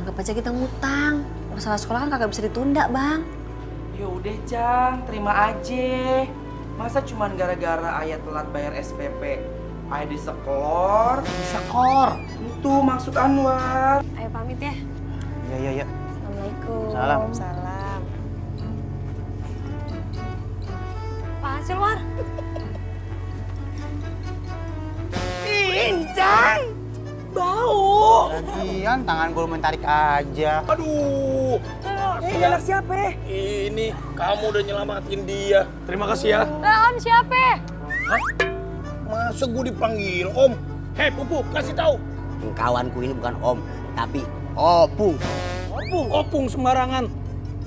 anggap aja kita ngutang. Masalah sekolah kan kagak bisa ditunda, Bang. Ya udah, Jang, terima aja. Masa cuman gara-gara ayah telat bayar SPP, ayah diseklor? Disekor. Itu maksud Anwar. Ayo pamit ya. Iya. Assalamualaikum. Salam. Salam. Apaan sih, War? Jang! Bau! Lagian tangan gue mentarik aja. Aduh, Anak siapa? ini kamu udah nyelamatin dia. Terima kasih ya. Om siapa? Masa gue dipanggil Om? Hei Pupu, kasih tahu. Kawanku ini bukan Om, tapi Opung. Opung sembarangan.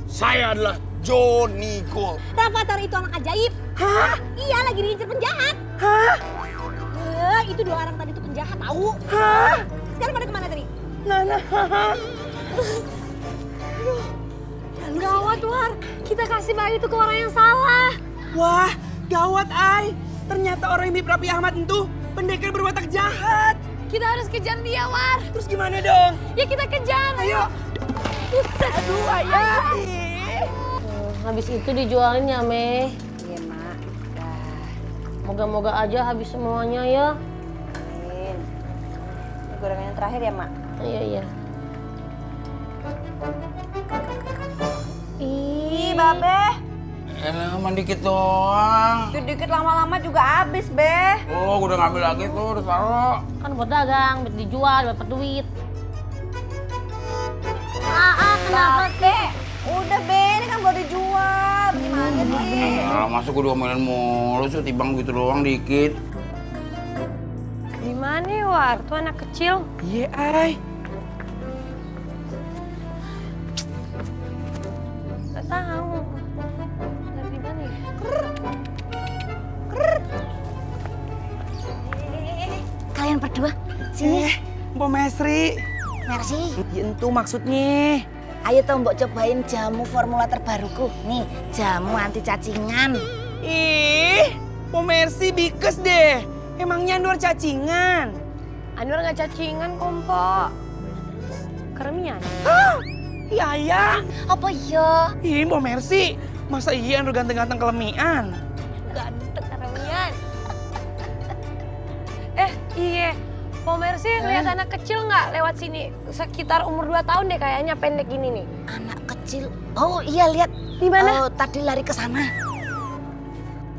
Saya adalah Johnny Gold. Rafathar itu anak ajaib. Hah? Iya, lagi diincer penjahat. Hah? Itu 2 orang tadi itu penjahat, tahu? Hah? Sekarang pada kemana tadi? Nana, haha. Gawat, War. Kita kasih bayi itu ke orang yang salah. Wah, gawat, Ay. Ternyata orang yang mirip Raffi Ahmad itu pendekar berwatak jahat. Kita harus kejar dia, War. Terus gimana dong? Ya kita kejar. Ayo. Buset. Aduh, ayah. Habis itu dijualin ya, Meh. Iya, Mak. Dah. Moga-moga aja habis semuanya ya. Amin. Ini gorengan yang terakhir ya, Mak? Iya. Ih, Babe. Enak, dikit doang. Dikit lama-lama juga habis, Be. Oh, gue udah ngambil lagi tuh, udah taruh. Kan buat dagang, buat dijual, dapat duit. Kenapa Be, udah Be, ini kan buat dijual. Gimana sih? Nah, masa gue diomelin mulu sih, timbang gitu doang dikit. Gimana ya, War? Tuh anak kecil. Iya, Ay. Gak tahu. Dari mana ya? Kalian berdua, sini. Mbak Mesri. Merci. Ya, itu maksudnya. Ayo toh mbok cobain jamu formula terbaruku. Nih, jamu anti cacingan. Ih, Mbak Mercy bikes deh. Emangnya Anwar cacingan? Anwar gak cacingan, Kompo. Keremian. Iya, ya. Apa iya? Ih, Mbak Mercy. Masa iya Anwar ganteng-ganteng kelemian? Ganteng keremian. Iya. Pomersi lihat anak kecil nggak lewat sini? Sekitar umur 2 tahun deh kayaknya, pendek gini nih. Anak kecil. Oh iya, lihat. Di mana? Oh, tadi lari ke sana.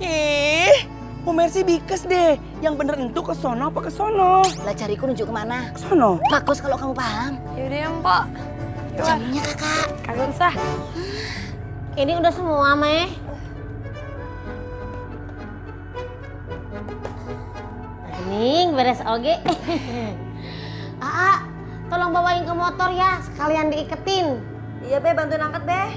Ih, Mbak Mercy bikes deh. Yang bener entu ke sono apa ke sono? Lah jariku nunjuk kemana? Ke sono. Bagus kalau kamu paham. Yaudah ya, Mpok. Jamunya kakak. Kagak usah. Ini udah semua, Meh. Ning, beres oge. Tolong bawain ke motor ya, sekalian diiketin. Iya, Be, bantuin angkat, Be.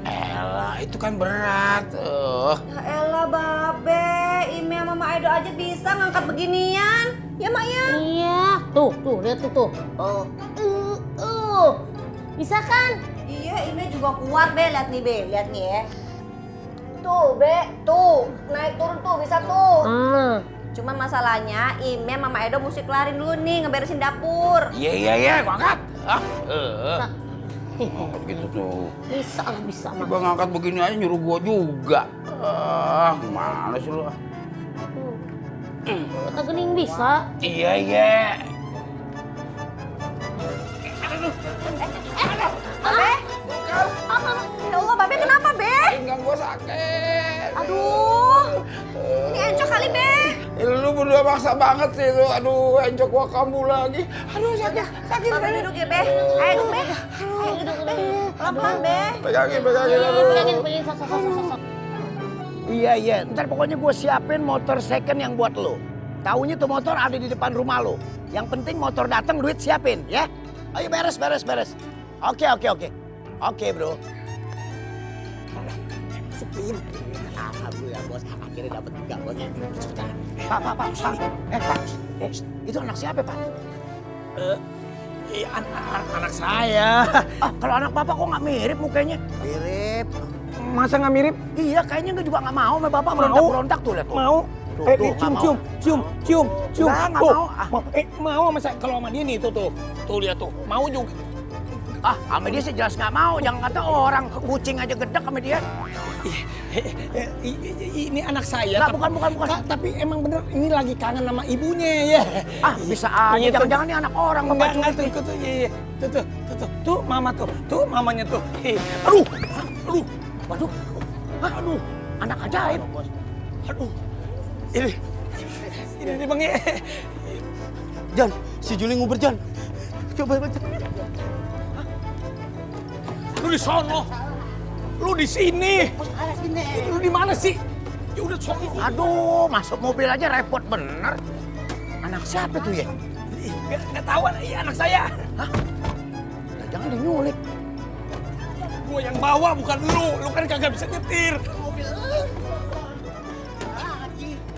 Elah, itu kan berat. Ya elah, Babe. Ime sama Mak Edo aja bisa ngangkat beginian. Ya, Mak, ya? Iya, tuh, lihat tuh. Bisa kan? Iya, Ime juga kuat, Be. Lihat nih, Be. Lihat nih ya. Tuh, Be. Tuh. Naik turun tuh, bisa tuh. Cuman masalahnya Ime sama Mak Edo mesti kelarin dulu nih, ngeberesin dapur. Iya, gua angkat. Gitu tuh. Bisa, Mak. Tiba ngangkat begini aja nyuruh gua juga. Gimana sih lu? Kata gening bisa. Iya. Babe? Ya Allah, Babe kenapa, Be? Pinggang gua sakit. Aduh. Ini encok kali, Be. Lu berdua maksa banget sih lu. Aduh, encok gua kambuh lagi. Aduh, sakit. Babe duduk ya, Be. Ayo duduk, Be. Ayo duduk, Be. Pelan-pelan, Be. Pegangin. Pegangin, sosok. Iya. Ntar pokoknya gue siapin motor second yang buat lo. Taunya tuh motor ada di depan rumah lo. Yang penting motor datang, duit siapin, ya. Ayo beres. Oke. Oke, bro. Sekian. Alhamdulillah, bos. Akhirnya dapat juga, bos. Pak. Itu anak siapa, Pak? Anak saya. Kalau anak bapak kok nggak mirip mukanya? Mirip. Masa nggak mirip? Iya, kayaknya nggak juga nggak mau sama bapak berontak tuh, lihat tuh. Mau? Tuh, Nih, nggak mau. cium. Nggak Tuh, mau. mau sama saya. Kalau sama dia nih, tuh. Tuh, lihat tuh. Mau juga. Ah, sama dia sih jelas nggak mau. Jangan kata orang kucing aja gedek sama dia. Ini anak saya. Nggak, bukan. Tapi emang bener ini lagi kangen sama ibunya ya. Ah, bisa aja. Iya, Jangan-jangan ini anak orang bapak Enggak, culik. tuh, iya. Tuh, mama tuh. Tuh, mamanya tuh. Aduh. Waduh. Hah? Aduh, anak ajaib. Aduh. Ini Bang ya. Jan, si Juli nguber Jan. Coba baca. Lu di sono. Lu di sini. Lu di mana sih? Ya udah sono. Aduh, masuk mobil aja repot bener. Anak siapa tuh ya? Nggak tahu, anak saya. Hah? Jangan dinyulik. Gua yang bawa bukan lu. Lu kan kagak bisa nyetir.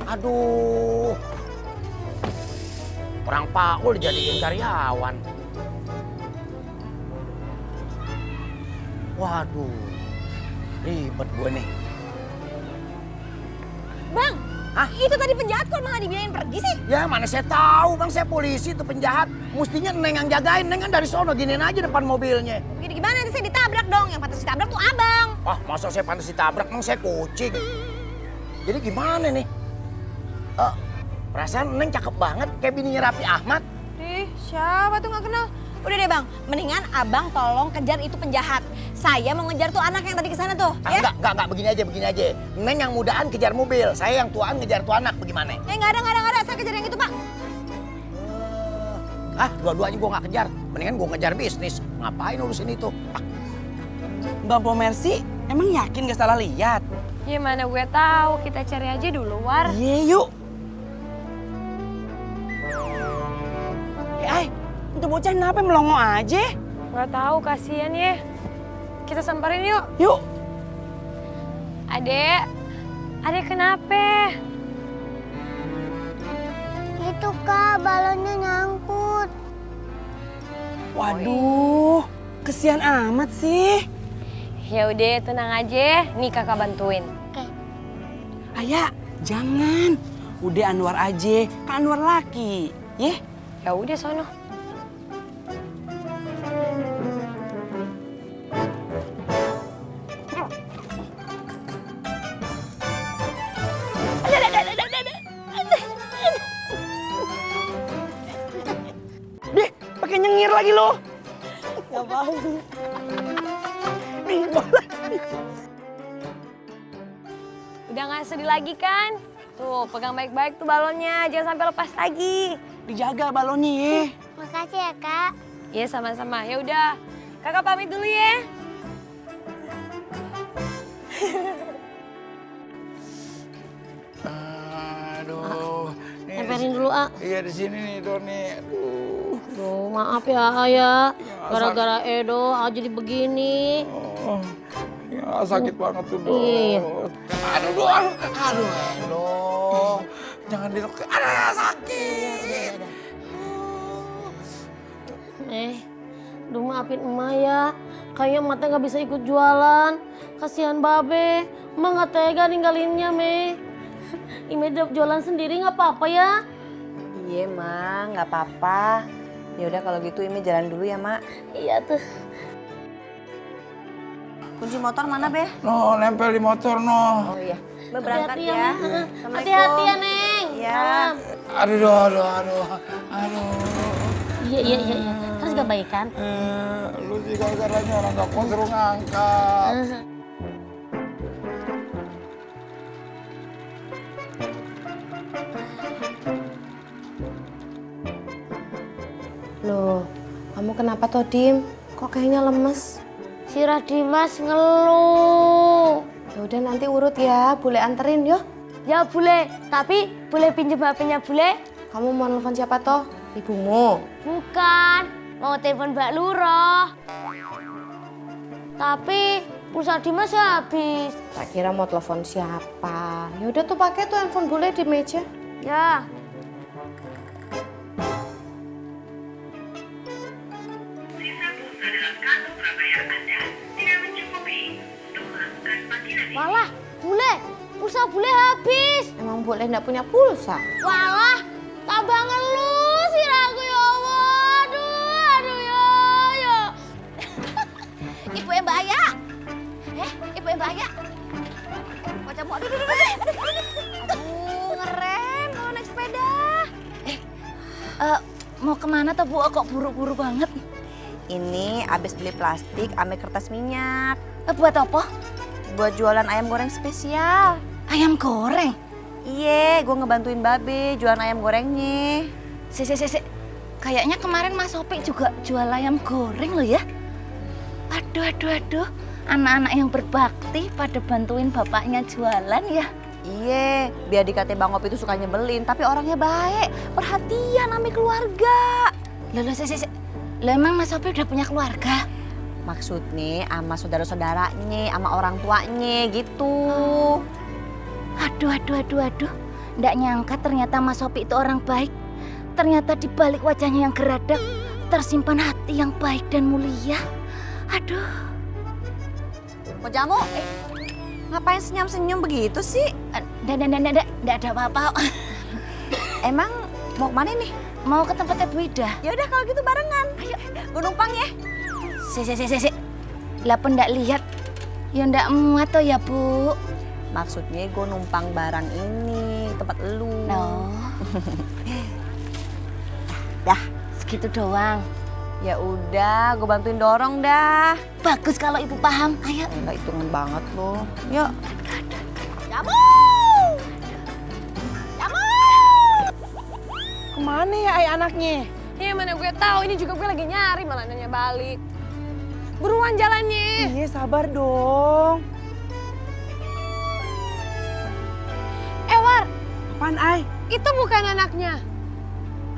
Aduh. Orang Paul dijadiin karyawan. Waduh. Ribet gue nih. Bang, Hah? itu tadi penjahat kok malah dibiayain pergi sih? Ya mana saya tahu bang, saya polisi itu penjahat. Mestinya Neng yang jagain, Neng kan dari sono giniin aja depan mobilnya. Begini gimana nanti saya ditabrak dong, yang pantas ditabrak tuh abang. Wah masa saya pantas ditabrak, Neng saya kucing. Jadi gimana nih? Perasaan Neng cakep banget kayak bininya Raffi Ahmad. Ih, siapa tuh nggak kenal? Udah deh bang, mendingan abang tolong kejar itu penjahat. Saya mau ngejar tuh anak yang tadi kesana tuh, ya? Enggak, begini aja. Neng yang mudaan kejar mobil, saya yang tuaan ngejar tuh anak, bagaimana? Nggak ada, saya kejar yang itu pak. Dua-duanya gue nggak kejar, mendingan gue ngejar bisnis. Ngapain urusin itu? Bang Pomersi, emang yakin gak salah lihat? Ya mana gue tahu, kita cari aja dulu, War. Iya yuk. Itu bocah kenapa melongo aja? Nggak tahu, kasihan ya. Kita samperin yuk. Yuk. Adek kenapa? Itu Kak, balonnya nyangkut. Waduh, kesian amat sih. Ya udah, tenang aja. Nih kakak bantuin. Oke. Ayah, jangan. Udah Anwar aja, kan Anwar laki. Ye? Ya udah sono. Deh, pakai nyengir lagi lo. Gak mau. Udah nggak sedih lagi kan? Tuh, pegang baik-baik tuh balonnya. Jangan sampai lepas lagi. Dijaga balonnya ye. Makasih ya Kak. Iya, sama-sama. Ya udah. Kakak pamit dulu ya. Aduh. Temperin dulu, A. Iya di sini nih Doni. Aduh. Duh, maaf ya, Ayah. Gara-gara Edo, A jadi begini. Oh, ya, sakit banget tuh Don. Iya. Aduh Don. Aduh Don. Jangan ditekan. Aduh sakit. Duh maafin emak ya. Kayaknya emak teh nggak bisa ikut jualan. Kasihan Babe. Emak nggak tega ninggalinnya, Me. Ime jualan sendiri nggak apa-apa ya? Iya mak, nggak apa-apa. Ya udah kalau gitu Imi jalan dulu ya mak. Iya tuh. Kunci motor mana Be? No, nempel di motor no. Oh iya. Be berangkat Hati-hati ya. Neng. Assalamualaikum. Hati-hati ya, Neng. Ya. Salam. Aduh. Iya. Terus gak baik kan? Lu sih gara-garanya orang gak kuat suruh ngangkat. Loh, kamu kenapa toh, Dim? Kok kayaknya lemes? Si Dimas ngeluh. Ya udah nanti urut ya, Bule anterin yuk. Ya Bule, tapi boleh pinjem HP-nya Bule? Kamu mau nelfon siapa toh? Ibumu? Bukan, mau telepon Mbak Luroh. Tapi pulsa Dimas ya habis. Tak kira mau telepon siapa. Ya udah tuh pakai tuh handphone Bule di meja. Ya. Walah, Bule, pulsa Bule habis. Emang Bule nggak punya pulsa? Walah, tambah ngeluh sih aku ya Allah. Aduh ya. Ibu yang bahaya. Ibu yang bahaya. Wajahmu, aduh, ngerem kalau naik sepeda. Mau kemana tuh Bu? Kok buru-buru banget? Ini abis beli plastik ame kertas minyak. Buat apa? Buat jualan ayam goreng spesial. Ayam goreng? Iya, gue ngebantuin Babe jualan ayam gorengnya. Si. Kayaknya kemarin Mas Sopi juga jual ayam goreng loh ya. Aduh. Anak-anak yang berbakti pada bantuin bapaknya jualan ya. Iya, biar dikata Bang Op itu suka nyebelin, tapi orangnya baik, perhatian sama keluarga. Loh, emang Mas Sopi udah punya keluarga? Maksudnya sama saudara-saudaranya, sama orang tuanya gitu. Aduh. Nggak nyangka ternyata Mas Sopi itu orang baik. Ternyata di balik wajahnya yang geradak, tersimpan hati yang baik dan mulia. Aduh. Mau jamu? Ngapain senyum-senyum begitu sih? Nggak ada apa-apa. Emang mau kemana nih? Mau ke tempatnya Bu Ida. Ya udah kalau gitu barengan. Ayo, gue numpang ya. Si. Lah pun nggak lihat. Ya nggak muat toh ya Bu. Maksudnya gue numpang barang ini, tempat elu. No. Dah. Segitu doang. Ya udah, gue bantuin dorong dah. Bagus kalau Ibu paham. Ayo. Enggak hitungan banget loh. Yuk. Jamu! Kemana ya ay anaknya? Ya mana gue tahu, ini juga gue lagi nyari malah nanya balik. Buruan jalannya. Iya sabar dong. War, Apaan ay? itu bukan anaknya.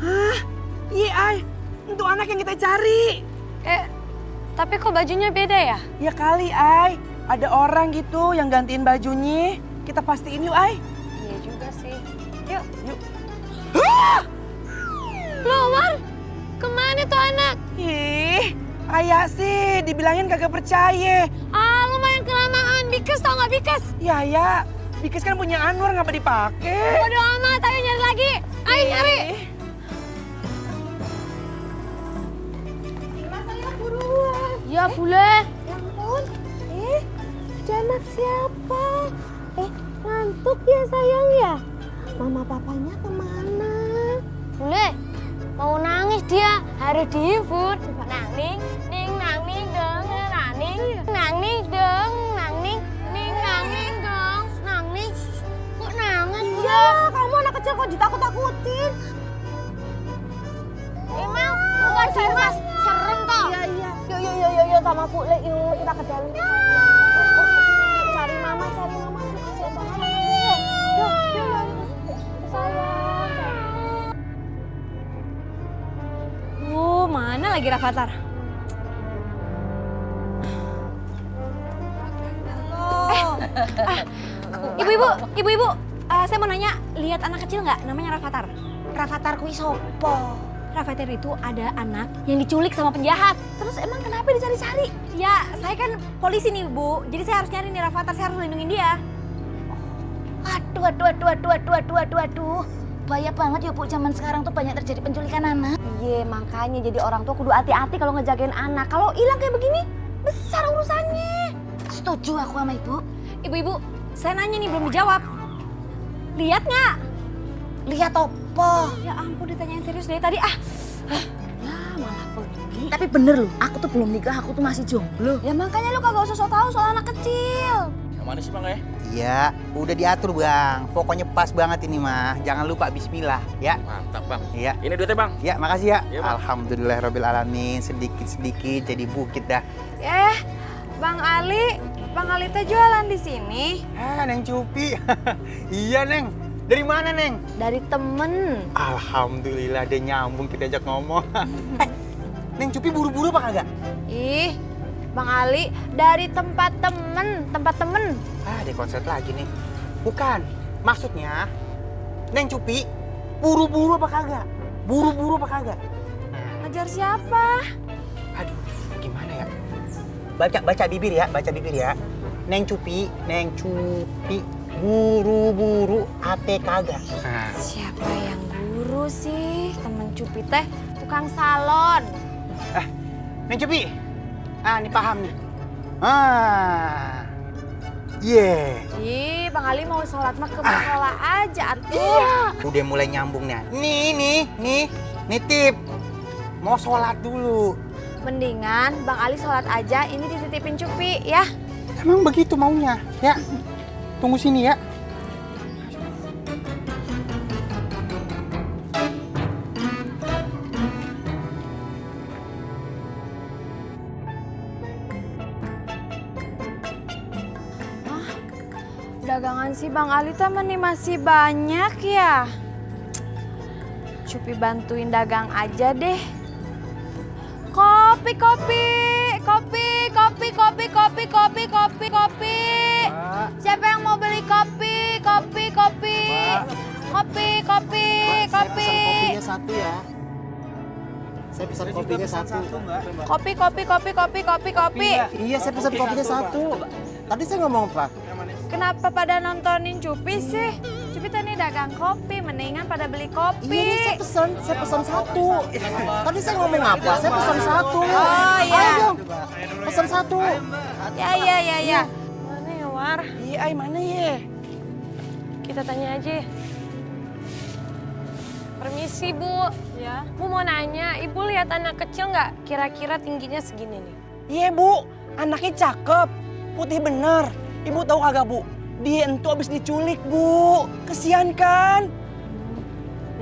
Hah? Iya ay, itu anak yang kita cari. Tapi kok bajunya beda ya? Ya kali ay, ada orang gitu yang gantiin bajunya. Kita pastiin yuk ay. Iya juga sih. Yuk. Ah! Loh War, kemana tuh anak? Ih, ayah sih dibilangin kagak percaya. Lumayan kelamaan, Bikes tau gak Bikes? Ya, Bikes kan punya Anwar, ngapa dipakai? Bodo amat, ayo nyari lagi. Ayo nyari. Ya boleh. Ya ampun, ada anak siapa? Ngantuk ya sayang ya? Mama papanya kemana? Boleh. Mau nangis dia, harus dihibur. Nangning, nangning dong, nangning. Nangning dong, nangning, nangning dong, nangning. Kok nangis? Iya, kamu anak kecil kok ditakut-takutin. Emang bukan Dimas, serem kok. Iya. Yuk sama Bu Le, yuk kita ke dalam. Cari mama. Kasihan banget anaknya. Yuk. Sayang. Mana lagi Rafathar? Ibu-ibu, saya mau nanya, lihat anak kecil nggak? Namanya Rafathar. Rafathar kuwi sopo? Rafathar itu ada anak yang diculik sama penjahat. Terus emang kenapa dicari-cari? Ya, saya kan polisi nih, Bu. Jadi saya harus nyari nih Rafathar, saya harus lindungin dia. Aduh. Bahaya banget ya Bu, zaman sekarang tuh banyak terjadi penculikan anak. Iya, makanya jadi orang tua kudu hati-hati kalau ngejagain anak. Kalau hilang kayak begini, besar urusannya. Setuju aku sama Ibu. Ibu-ibu, saya nanya nih belum dijawab. Lihat nggak? Lihat opo? Ya ampun, ditanyain serius dari tadi. Ya, malah pergi. Tapi bener loh, aku tuh belum nikah, aku tuh masih jomblo. Ya makanya lu kagak usah sok tahu soal anak kecil. Yang mana sih Bang ya? Iya, udah diatur Bang. Pokoknya pas banget ini mah. Jangan lupa bismillah ya. Mantap Bang. Iya. Ini duitnya Bang. Ya, makasih ya. Iya, Bang. Alhamdulillahirobbilalamin. Sedikit-sedikit jadi bukit dah. Bang Ali teh jualan di sini. Neng Cupi. Iya, Neng. Dari mana, Neng? Dari temen. Alhamdulillah dia nyambung kita ajak ngomong. Neng Cupi buru-buru apa kagak? Ih, Bang Ali dari tempat temen. Ada konsep lagi nih. Bukan. Maksudnya, Neng Cupi buru-buru apa kagak? Buru-buru apa kagak? Ngejar siapa? Aduh, gimana ya? Baca bibir ya. Neng Cupi, buru-buru ate kagak. Siapa yang guru sih? Temen Cupi teh tukang salon. Neng Cupi, ini paham nih. Ih, Bang Ali mau sholat mah ke musola aja atuh. Udah mulai nyambung nih. Nih, nitip. Mau sholat dulu. Mendingan Bang Ali sholat aja, ini dititipin Cupi ya. Emang begitu maunya, ya? Tunggu sini ya. Dagangan si Bang Ali temen nih masih banyak ya. Cupi bantuin dagang aja deh. Kopi. Siapa yang mau beli kopi? Kopi. Saya pesan kopinya satu ya. Saya pesan kopinya satu. Kopi. Iya, saya pesan kopinya satu. Tadi saya ngomong apa? Kenapa pada nontonin Cupi sih? Cupi tadi dagang kopi, mendingan pada beli kopi. Iya, saya pesan satu. Tadi saya ngomong apa? Saya pesan satu. Oh iya. Ayo, pesan satu. Ya. Mana ya, War? Iya, ay mana ya? Kita tanya aja. Permisi, Bu. Ya. Bu mau nanya, Ibu lihat anak kecil nggak? Kira-kira tingginya segini nih. Iya, Bu. Anaknya cakep. Putih bener. Ibu tahu kagak, Bu? Dia entu habis diculik, Bu. Kesian kan?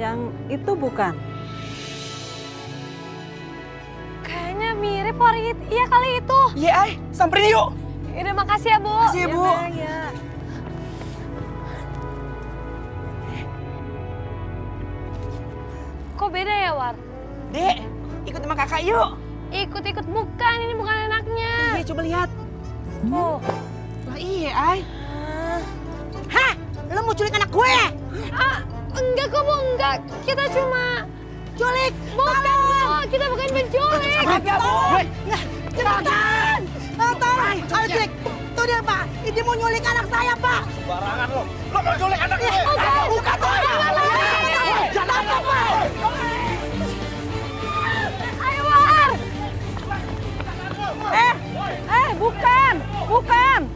Yang itu bukan? Kayaknya mirip Warit. Iya kali itu. Iya, ay. Samperin yuk. Udah makasih ya, Bu. Makasih ya, Bu. Kok beda ya, War? Dek, ikut sama kakak yuk. Ikut-ikut bukan, ini bukan anaknya. Iya, coba lihat. Oh. Lah iya, ay. Hah? Lo mau culik anak gue? Enggak kok, Bu, enggak. Kita cuma Culik! bukan, Bu. Kita bukan penculik. Kagak, Bu. Cepetan! Tolong! Ayo culik! Tuh dia, Pak! Ini mau nyulik anak saya, Pak! Barangan lo mau culik anak gue. Bukan, Pak! Jangan, Pak! Ayo, War. Bukan.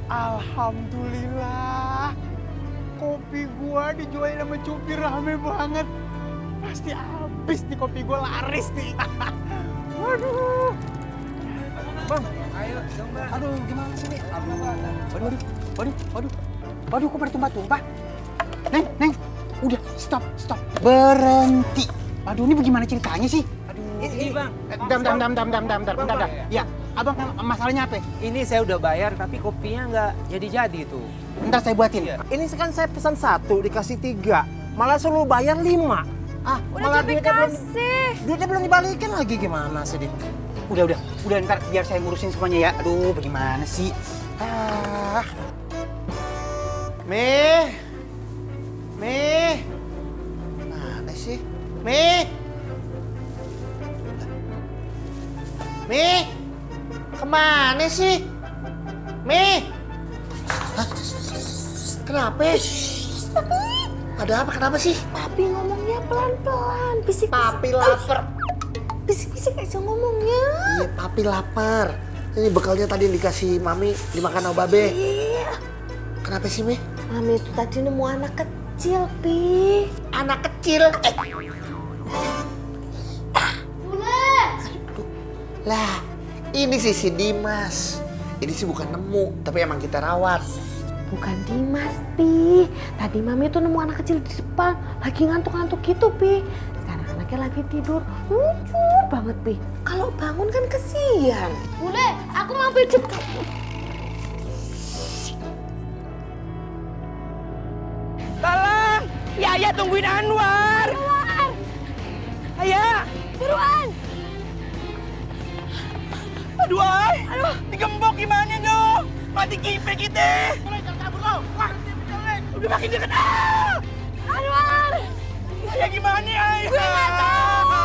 Alhamdulillah. Kopi gua dijualin sama Cupi rame banget. Pasti habis nih kopi gua laris nih. Waduh. Bang, ayo dong, Bang. Aduh, gimana sih nih? Waduh, kok pada tumpah-tumpah? Neng, udah, stop. Berhenti. Aduh, ini bagaimana ceritanya sih? Ini Bang. Bentar. Ya, abang masalahnya apa? Ini saya udah bayar tapi kopinya nggak jadi tuh. Ntar saya buatin. Iya. Ini kan saya pesan 1, dikasih 3. Malah suruh bayar 5. Udah Cupi kasih. Duitnya belum dibalikin lagi, gimana sih, Dik? Udah, ntar biar saya ngurusin semuanya ya. Aduh, bagaimana sih? Meh. Mana sih? Meh. Kemana sih? Meh. Kenapa? Ada apa? Kenapa sih? Papi ngomongnya pelan-pelan, bisik-bisik. Papi lapar. Bisik-bisik aja ngomongnya. Iya, Papi lapar. Ini bekalnya tadi dikasih Mami dimakan sama Babe. Iya. Kenapa sih, Meh? Mami itu tadi nemu anak kecil, Pi. Anak kecil. Lah, ini si Dimas. Ini sih bukan nemu, tapi emang kita rawat. Bukan Dimas, Pi. Tadi Mami tuh nemu anak kecil di depan. Lagi ngantuk-ngantuk gitu, Pi. Sekarang anaknya lagi tidur. Lucu banget, Pi. Kalau bangun kan kesian. Bule, aku mau pijet. Tolong. Ya, tungguin Anwar. Ayah. Buruan. Aduh, ay. Digembok gimana dong? Mati kipe kita. Udah makin deket. Anwar. Ya gimana, ay? Gue nggak tahu.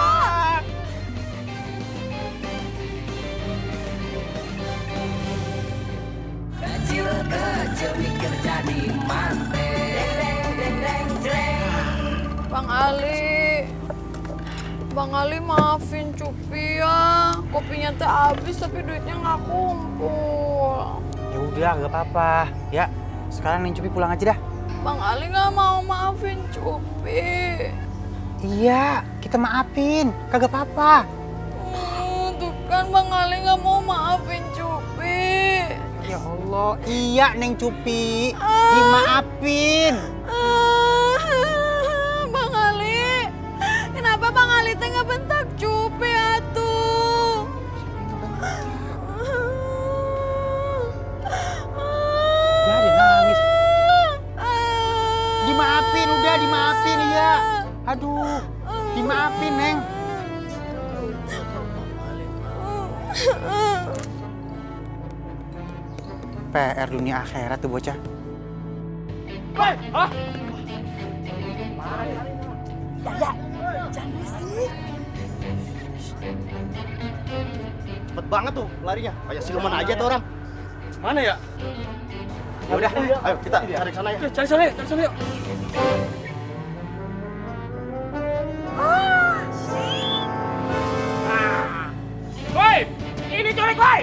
Bang Ali. Bang Ali maafin Cupi ya. Kopinya teh habis tapi duitnya nggak kumpul. Ya udah, nggak apa-apa. Ya, sekarang Neng Cupi pulang aja dah. Bang Ali nggak mau maafin Cupi. Iya, kita maafin. Kagak apa-apa. Tuh kan Bang Ali nggak mau maafin Cupi. Ya Allah, iya Neng Cupi. Dimaafin. Bang Ali, kenapa Bang Ali teh nggak bentak Cupi atuh? Jadi nangis. Dimaafin, udah dimaafin iya. Aduh, dimaafin Neng. PR dunia akhirat tuh bocah. Hei, hah? Ya, jangan berisik. Cepet banget tuh larinya, kayak siluman aja tuh orang. Mana ya? Ya udah, ayo kita cari sana ya. Cari sana yuk. Woi, ini culik, woi!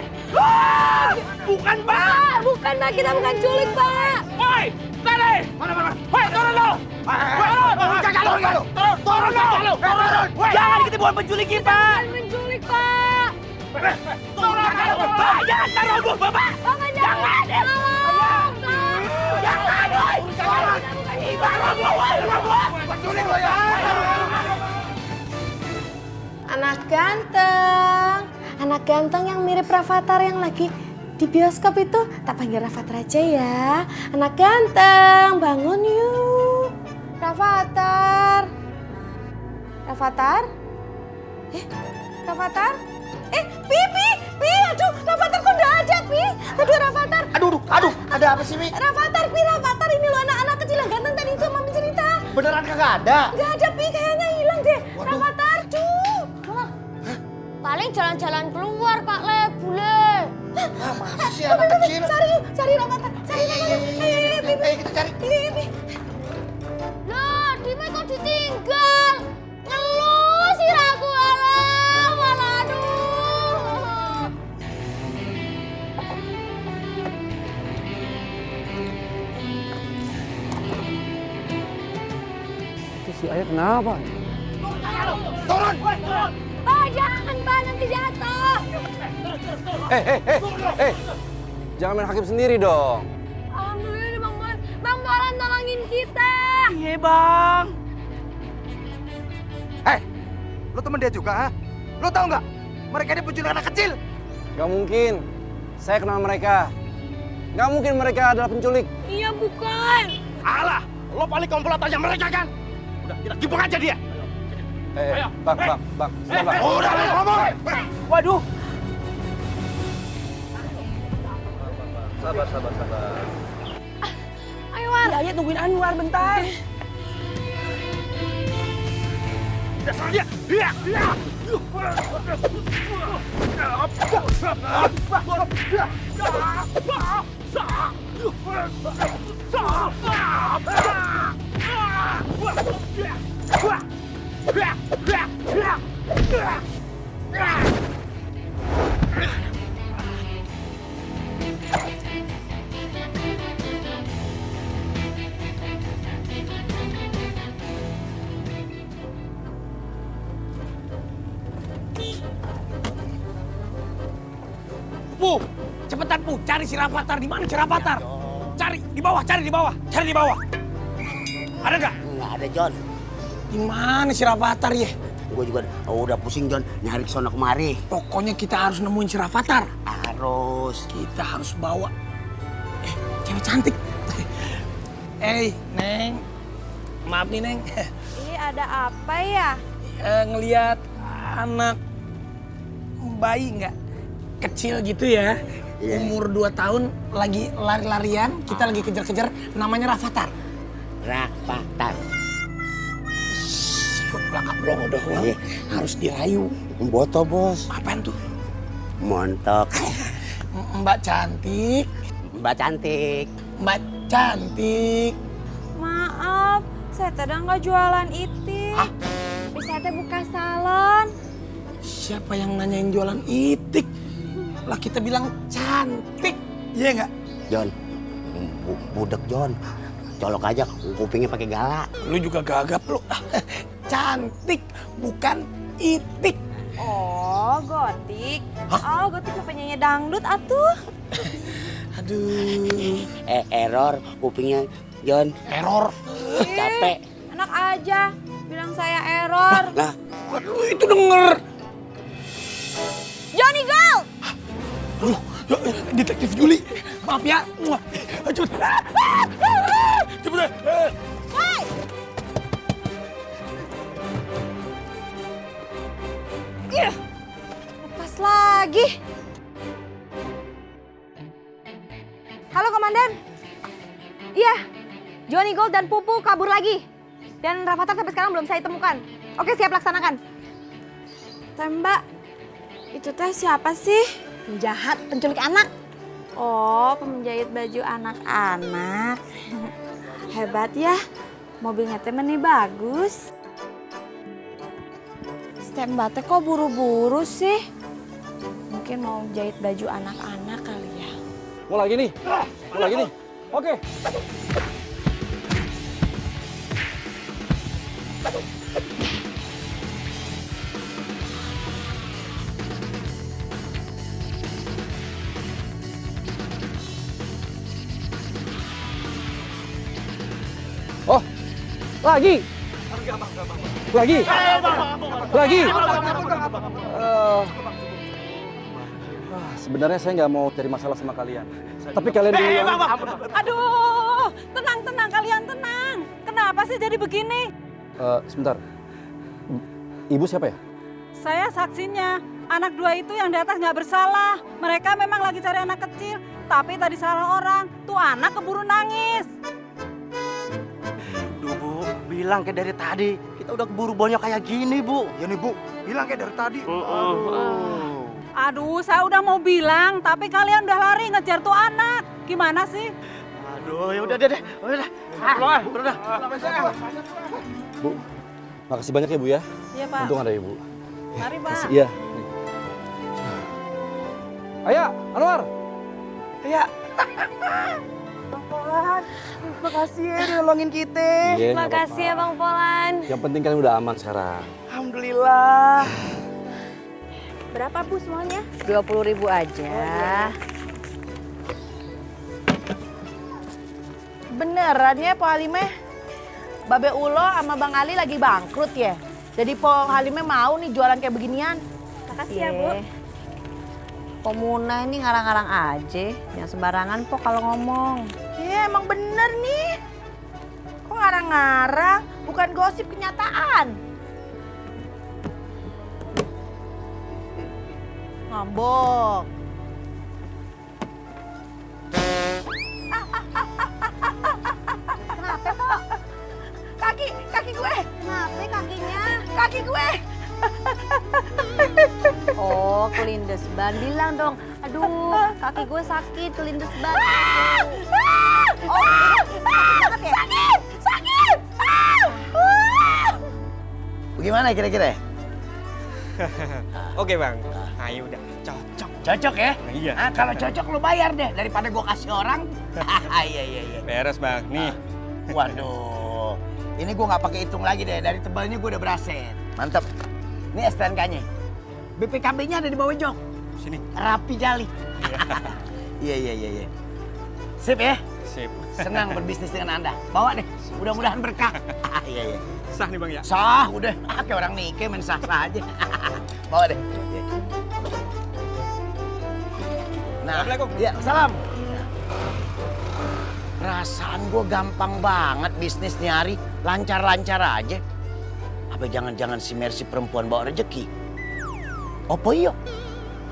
Bukan, Pak! Bukan, Pak. Kita bukan culik, Pak. Woi, tadi! Mana? Woi, turun lo! Turun lo! Jangan kita buat penculik kita! Menculik, Pak. Turun lo! Jangan taruh gua, Bapak! Jangan! Jangan, woi! Penculik lo ya! Anak ganteng yang mirip Rafathar yang lagi di bioskop itu, tak panggil Rafathar aja ya. Anak ganteng, bangun yuk. Rafathar. Rafathar? Rafathar? Pi, aduh, Rafathar kok nggak ada, Pi? Aduh, Rafathar. Aduh, ada apa sih, Mi? Rafathar, ini lo anak kecil yang ganteng tadi itu Mami cerita. Beneran kagak ada? Nggak ada, Pi, kayaknya hilang deh. Rafathar, Paling jalan-jalan keluar, Pak Le, bule. Masa sih anak kecil? Cari Rafathar. Ayo kita cari. Loh, Dime kok ditinggal? Ngeluh sih aku, malah aduh. Itu si Ayah kenapa? Turun! Pak, jangan, Pak, nanti jatuh. Jangan main hakim sendiri dong. Alhamdulillah nih Bang Boran. Bang Boran tolongin kita. Iya, Bang. Lo temen dia juga, ha? Lo tau nggak? Mereka ini penculik anak kecil. Gak mungkin. Saya kenal mereka. Gak mungkin mereka adalah penculik. Iya, bukan. Alah, lo paling komplotannya mereka kan? Udah, kita gibeng aja dia. Bang. Sebentar, Bang. Udah, ngomong. Waduh. Sabar. Ayo, War. Ayo tungguin Anwar bentar. Udah, sama dia. Iya. Pu, cepetan Pu, cari si Rafathar. Di mana si Rafathar? Cari di bawah. Ada nggak? Nggak ada, John. Di mana si Rafathar ya? Gue juga udah pusing, John. Nyari kesana kemari. Pokoknya kita harus nemuin si Rafathar. Harus. Kita harus bawa. Cewek cantik. Neng. Maaf nih, Neng. Ini ada apa ya? Ngelihat anak bayi nggak? Kecil gitu ya. Umur 2 tahun lagi lari-larian. Kita lagi kejar-kejar. Namanya Rafathar. Rafathar. Belakang belum udah harus dirayu. Boto, Bos. Apaan tuh? Montok. Mbak cantik. Mbak cantik. Mbak cantik. Maaf, saya tadi nggak jualan itik. Hah? saya teh buka salon. Siapa yang nanyain jualan itik? Lah kita bilang cantik, iya nggak? Jon, budek Jon. Colok aja kupingnya pakai galak. Lu juga gagap lu. Cantik, bukan itik. Oh, gotik. Oh, gotik mah penyanyi dangdut atuh. Aduh. Error kupingnya Jon. Error. Capek. Enak aja bilang saya error. Nah, Aduh, itu denger. Johnny Gold! Aduh, Detektif Juli. Maaf ya. Cepet. Cepet. Woi! Lepas lagi. Halo Komandan. Iya, Johnny Gold dan Pupu kabur lagi. Dan Rafathar sampai sekarang belum saya temukan. Oke, siap laksanakan. Mbak, itu teh siapa sih? Penjahat, penculik anak. Oh, penjahit baju anak-anak. Hebat ya, mobilnya teh nih bagus. Mbak teh kok buru-buru sih? Mungkin mau jahit baju anak-anak kali ya. Mau lagi nih? Mau lagi nih? Oke. Oh, lagi? Lagi? Lagi? Sebenarnya saya nggak mau cari masalah sama kalian. Tapi kalian dulu yang... Aduh, tenang kalian tenang. Kenapa sih jadi begini? Sebentar. Ibu siapa ya? Saya saksinya. Anak dua itu yang di atas nggak bersalah. Mereka memang lagi cari anak kecil. Tapi tadi salah orang. Tuh anak keburu nangis. Duh Bu, bilang kayak dari tadi. Kita udah keburu bonyok kayak gini Bu. Ya nih Bu, bilang kayak dari tadi. Aduh, saya udah mau bilang. Tapi kalian udah lari ngejar tuh anak. Gimana sih? Aduh, ya udah deh. Udah. Udah. Bu, makasih banyak ya Bu ya. Iya Pak. Untung ada Ibu. Mari Pak. Iya. Ayah, Anwar. Ya. Bang Polan, makasih ya udah nolongin kita. Iya, nggak Makasih ya apa-apa. Bang Polan. Yang penting kalian udah aman sekarang. Alhamdulillah. Berapa Bu semuanya? 20.000 aja. Beneran ya Po Halimeh? Babe Ulo sama Bang Ali lagi bangkrut ya? Jadi Po Halimeh mau nih jualan kayak beginian? Makasih ya Bu. Pomuna ini ngarang-ngarang aja. Yang sembarangan Po kalau ngomong. Iya emang bener nih. Kok ngarang-ngarang? Bukan gosip, kenyataan. Ngambok. Kenapa Po? Kaki gue. Kenapa kakinya? Kaki gue. Oh, kelindes ban. Bilang dong, aduh kaki gue sakit, kelindes ban. Oh, Sakit. Bagaimana kira-kira? Oke Bang, ayo udah cocok. Cocok ya? Iya. Ah, kalau cocok lu bayar deh daripada gua kasih orang. Iya. Beres Bang, nih. Waduh, ini gua nggak pakai hitung lagi deh. Dari tebalnya gua udah beraset. Mantap. Ini STNK-nya. BPKB-nya ada di bawah jok. Sini. Rapi jali. Iya. Sip ya? Sip. Senang berbisnis dengan Anda. Bawa deh. Mudah-mudahan berkah. Iya. Sah nih Bang ya? Sah, udah. Kayak orang nikah main sah-sah aja. Bawa deh. Nah, Assalamualaikum. ya, salam. Perasaan gue gampang banget bisnis nih hari. Lancar-lancar aja. Apa jangan-jangan si Mercy perempuan bawa rezeki? Opo iyo?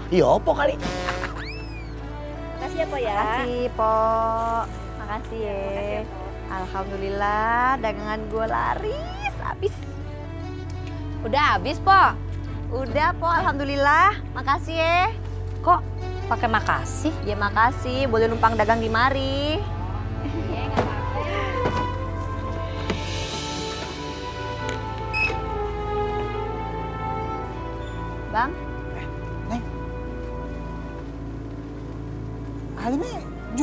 Iya opo kali. makasih ya Po ya. Makasih Po. Makasih ya. Alhamdulillah dagangan gue laris habis. Udah habis Po? Udah Po, alhamdulillah. Makasih ya. Kok pakai makasih? Ya makasih, boleh numpang dagang di mari.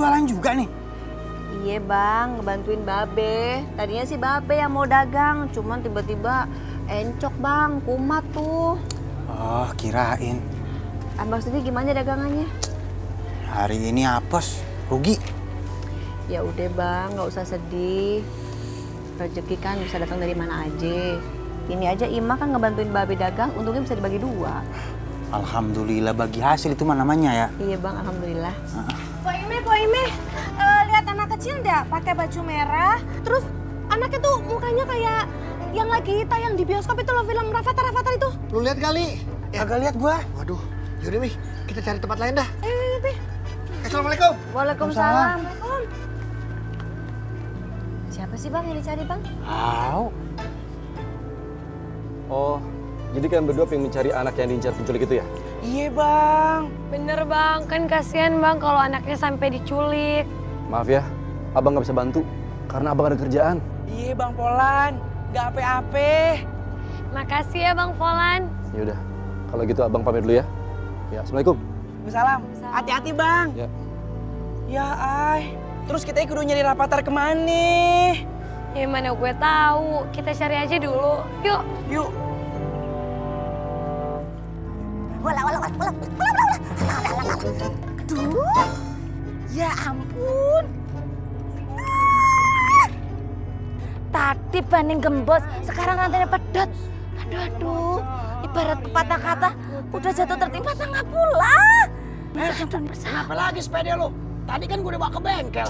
jualan juga nih? Iya bang, ngebantuin Babe. Tadinya sih Babe yang mau dagang, cuman tiba-tiba encok bang, kumat tuh. Oh, kirain. Abang sendiri gimana dagangannya? Hari ini apes, rugi. Ya udah bang, nggak usah sedih. Rezeki kan bisa datang dari mana aja. Ini aja Ima kan ngebantuin Babe dagang, untungnya bisa dibagi 2. Alhamdulillah bagi hasil itu mah namanya ya. Iya bang, alhamdulillah. Po Ime, lihat anak kecil enggak pakai baju merah, terus anaknya tuh mukanya kayak yang lagi tayang di bioskop itu loh, film Rafathar itu. Lu lihat kali? Ya agak lihat gua. Waduh, yaudah Mi, kita cari tempat lain dah. Pi. Assalamualaikum. Waalaikumsalam. Siapa sih bang yang dicari bang? Tahu. Oh, jadi kalian berdua pengen mencari anak yang diincar penculik itu ya? Iya bang. Bener bang, kan kasihan bang kalau anaknya sampai diculik. Maaf ya, abang nggak bisa bantu karena abang ada kerjaan. Iya bang Polan, nggak apa-apa. Makasih ya bang Polan. Yaudah, kalau gitu abang pamit dulu ya. Ya, assalamualaikum. Waalaikumsalam. Hati-hati bang. Ya. Ya ay, terus kita kudu nyari Rafathar kemana? Ya mana gue tahu, kita cari aja dulu. Yuk. Yuk. Aduh, ya ampun. Tadi banding gembos, sekarang rantainya pedot. Aduh, ibarat pepatah kata, udah jatuh tertimpa tengah pula. Kenapa lagi sepeda lu? Tadi kan gue udah bawa ke bengkel.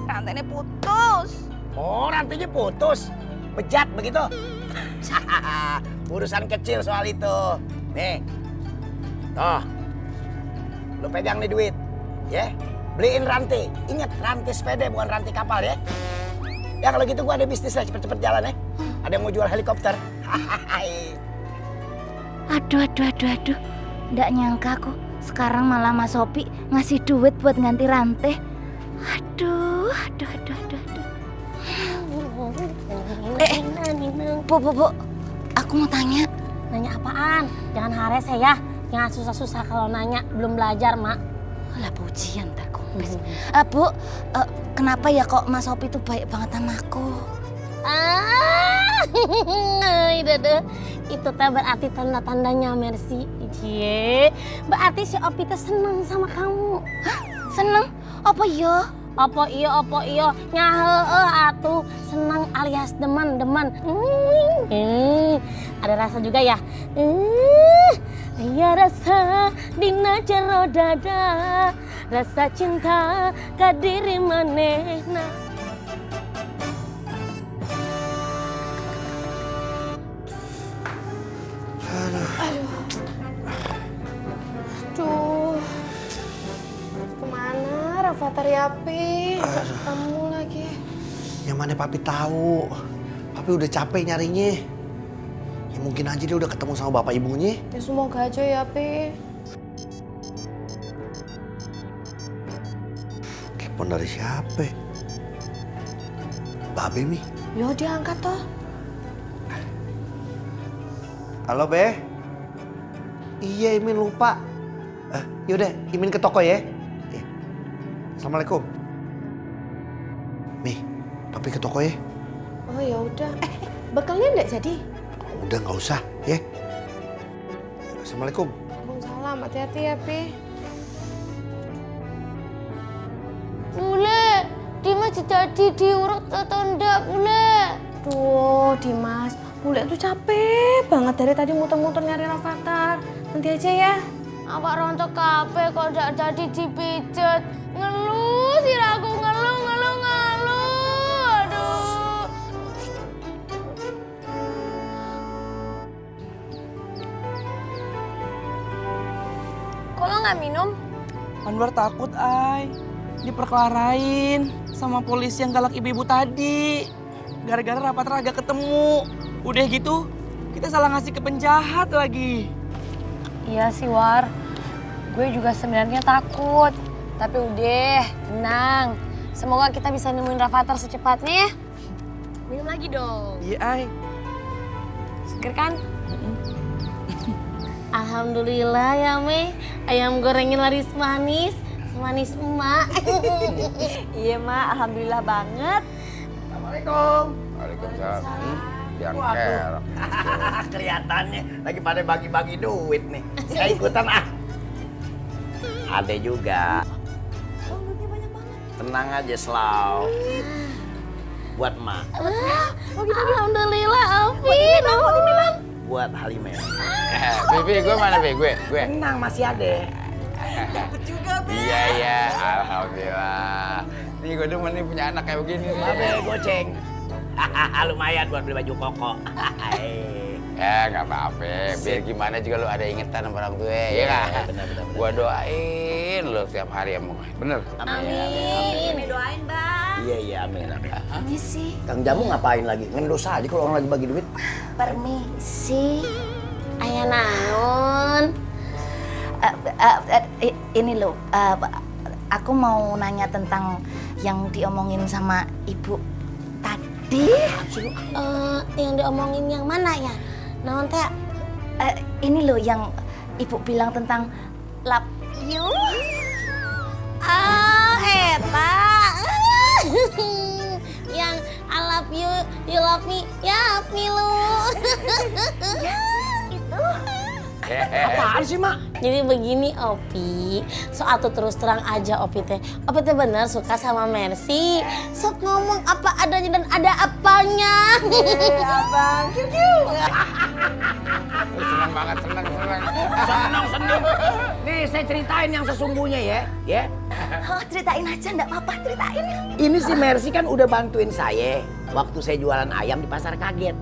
Rantainya putus. Oh, rantainya putus. Bejat begitu? Urusan kecil soal itu. Nih, toh, lu pegang nih duit, ya? Beliin rantai. Ingat, rantai sepeda bukan rantai kapal ya. Ya kalau gitu gua ada bisnis lah, cepet-cepet jalan ya. Ada yang mau jual helikopter. Aduh. Nggak nyangka aku, sekarang malah Mas Sopi ngasih duit buat ganti rantai. Aduh. Bu, aku mau tanya. Nanya apaan? Jangan harese ya. Jangan susah-susah kalau nanya, belum belajar, Mak. Lah pujian tak kompes. Bu, kenapa ya kok Mas Sopi tuh baik banget sama aku? Itu teh berarti tanda-tandanya Mercy. Cie, berarti si Opi tuh seneng sama kamu. Hah? Seneng? Apa iya? Apa iya, nyaheeh atuh, seneng alias demen. Ada rasa juga ya. Ya rasa dina jero dada, rasa cinta ka diri manehna. Aduh, kemana Rafathar Yapi? Gak ketemu lagi. Yang mana papi tahu? Papi udah capek nyarinya. Ya mungkin aja dia udah ketemu sama bapak ibunya. Ya semoga aja ya, Pi. Telepon dari siapa? Babe Mi. Yo diangkat toh. Halo Be. Iya Imin lupa. Yaudah Imin ke toko ya. Assalamualaikum. Mi, papi ke toko ya. Oh ya udah. Bekalnya enggak jadi? Udah nggak usah ya. Assalamualaikum. Waalaikumsalam. Hati-hati ya Pi. Bule, Dimas jadi diurut atau enggak, Bule? Duh Dimas, Bule tuh capek banget dari tadi muter-muter nyari Rafathar. Nanti aja ya. Awak rontok kabeh kok enggak jadi dipijet. Ngeluh sih aku, ngeluh. Aduh. Kok lo nggak minum? Anwar takut, Ay. Diperkelarain sama polisi yang galak ibu-ibu tadi. Gara-gara Rafathar agak ketemu. Udah gitu, kita salah ngasih ke penjahat lagi. Iya sih War, gue juga sebenarnya takut. Tapi udah, tenang. Semoga kita bisa nemuin Rafathar secepatnya ya. Minum lagi dong. Iya, Ay. Seger kan? Alhamdulillah ya, Me. Ayam gorengnya laris manis. Manis emak. Iya, Mak. Alhamdulillah banget. Assalamualaikum. Waalaikumsalam. Yang Waduh. kerok. Kelihatannya lagi pada bagi-bagi duit nih. Saya ikutan ah. Ada juga. Tenang aja, Slaw. Buat Mak. Alhamdulillah, Alvin. Buat Halimah. Pipi, gue mana, Pi? Gue. Tenang, masih ada. Iya, alhamdulillah. Nih gue demen nih punya anak kayak begini nih. Babe goceng. Lumayan buat beli baju koko. Ya nggak apa-apa. Biar gimana juga lu ada ingetan sama orang tua, ya kan? Benar. Gua doain lu tiap hari sama gue. Bener? Amin. Doain, Bang. Iya, amin. Ini sih. Kang Jamu ngapain lagi? Ngendos aja kalau orang lagi bagi duit. Permisi. Ayah naon. Ini loh, aku mau nanya tentang yang diomongin sama ibu tadi. Yang diomongin yang mana ya? Naon teh? Ini loh yang ibu bilang tentang love you. Eta. Yang I love you, you love me, ya pilu. Ya, itu. Apaan sih, Mak? Jadi begini, Opi. So atuh terus terang aja, Opi teh. Opi teh bener suka sama Mercy. Sok ngomong apa adanya dan ada apanya. Abang, kiu. Senang banget, senang. Senang. Nih, saya ceritain yang sesungguhnya ya. Oh, ceritain aja, enggak apa-apa, ceritain. Ini si Mercy kan udah bantuin saya waktu saya jualan ayam di pasar kaget.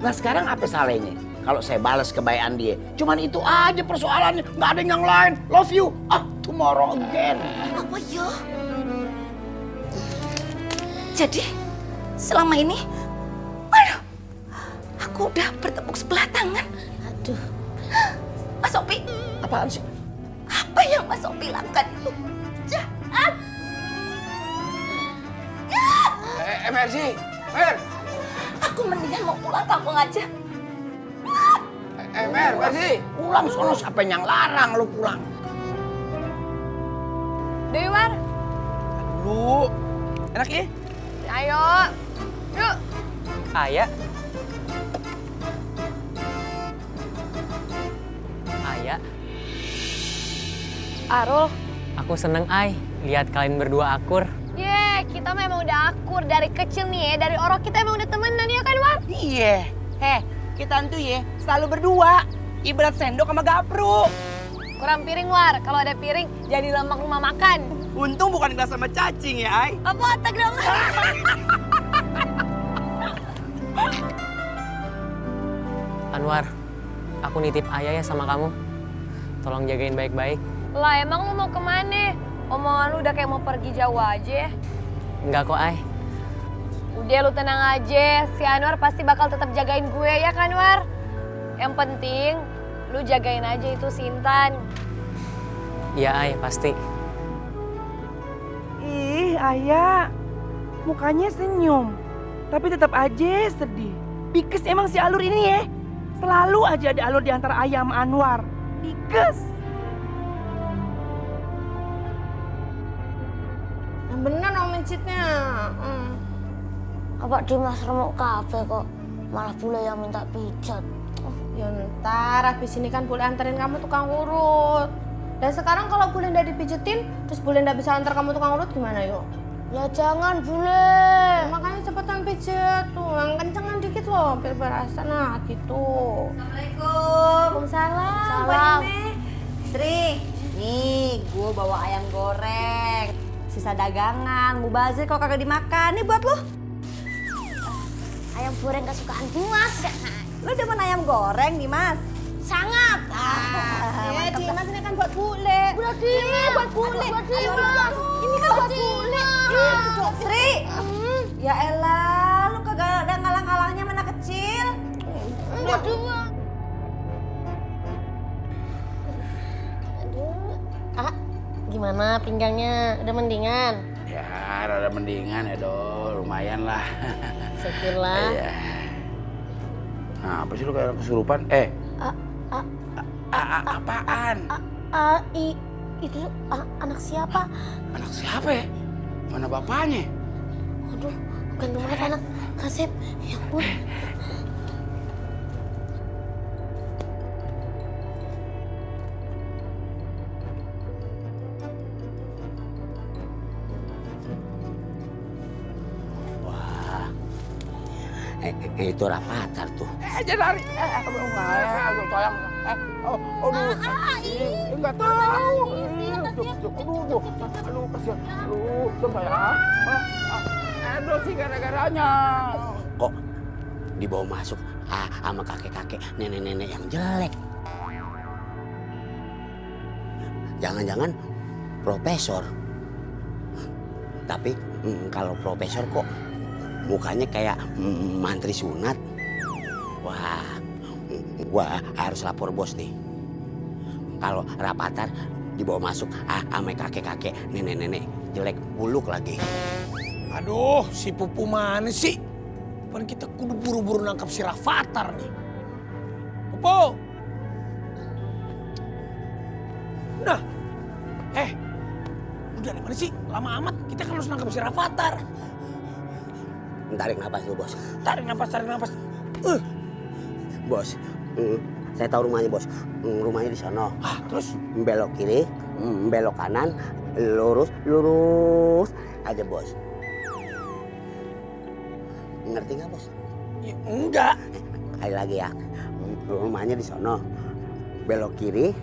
Nah, sekarang apa salahnya? Kalau saya balas kebaikan dia. Cuman itu aja persoalannya, nggak ada yang lain. Love you, tomorrow again. Apa ya? Jadi, selama ini, aku udah bertepuk sebelah tangan. Aduh. Mas Sopi. Apaan sih? Apa yang Mas Sopi lakukan itu? Jahat. Mercy, Mer. Aku mendingan mau pulang kampung aja. Mercy. Pulang sono, siapa yang larang lu pulang? Dewi War, Lu. Enak ya? ayo. Yuk. Ayah. Ayah. Arul. Aku seneng, Ay. Lihat kalian berdua akur. Kita memang udah akur dari kecil nih ya. Dari orang kita emang udah temenan ya kan, War? Iya. Kita tuh ya selalu berdua. Ibarat sendok sama gapru. Kurang piring, War. Kalau ada piring, jadi lambang rumah makan. Untung bukan gelas sama cacing ya, Ay. Apa otak dong? Anwar, aku nitip Ayah ya sama kamu. Tolong jagain baik-baik. Lah, emang lu mau kemana? Omongan lu udah kayak mau pergi jauh aja. Enggak kok, Ay. Udah lu tenang aja, si Anwar pasti bakal tetap jagain gue ya kan, War? Yang penting lu jagain aja itu si Intan. Iya, Ay, pasti. Ih, Ayah. Mukanya senyum. Tapi tetap aja sedih. Pikes emang si Alur ini ya. Selalu aja ada alur di antara Ayah sama Anwar. Pikes. Bener dong mencitnya. Apa di Mas Remuk Cafe kok malah bule yang minta pijat. Ya ntar habis ini kan Bule anterin kamu tukang urut. Dan sekarang kalau Bule ndak dipijetin, terus Bule ndak bisa antar kamu tukang urut gimana yuk? Ya jangan Bule. Makanya cepetan pijet tuh, yang kencengan dikit loh, biar berasa nah gitu. Assalamualaikum. Waalaikumsalam. Salam. Sri, nih gue bawa ayam goreng. Sisa dagangan, mubazir kok kagak dimakan. Nih buat lo. Ayam goreng kesukaan Dimas. Lo demen ayam goreng nih, Mas? Sangat. Dimas ini kan buat Bule. Berarti buat Bule. Buat Dimas. Ini kan buat Bule. Sri, ya elah, lu kagak ada ngalah-ngalahnya mana kecil. Aduh. Gimana pinggangnya? Udah mendingan? Ya, rada mendingan ya, lumayan lah. Syukurlah. Iya. Nah, apa sih lu kayak kesurupan? Apaan? Itu anak siapa? Anak siapa ya? Mana bapaknya? Aduh, ganteng banget anak Kasep. Ya ampun. Itu Rafathar tuh. Jangan lari. Aduh, sayang. Enggak tahu. Aduh, kasihan. Aduh, sayang. Aduh, sih gara-garanya. Kok dibawa masuk sama kakek-kakek, nenek-nenek yang jelek? Jangan-jangan profesor. Tapi kalau profesor kok mukanya kayak mantri sunat. Wah, gua harus lapor bos nih. Kalau Rafathar dibawa masuk sama kakek-kakek, nenek-nenek jelek buluk lagi. Aduh, si Pupu mana sih? Kan kita kudu buru-buru nangkap si Rafathar nih. Pupu! Nah, lu dari mana sih? Lama amat, kita kan harus nangkap si Rafathar. Tarik napas lu, bos. Tarik napas. Bos, saya tahu rumahnya, bos. Rumahnya di sana. Terus? Belok kiri, belok kanan, lurus aja, bos. Ngerti nggak, bos? Ya, enggak. Kali lagi ya. Rumahnya di sana. Belok kiri,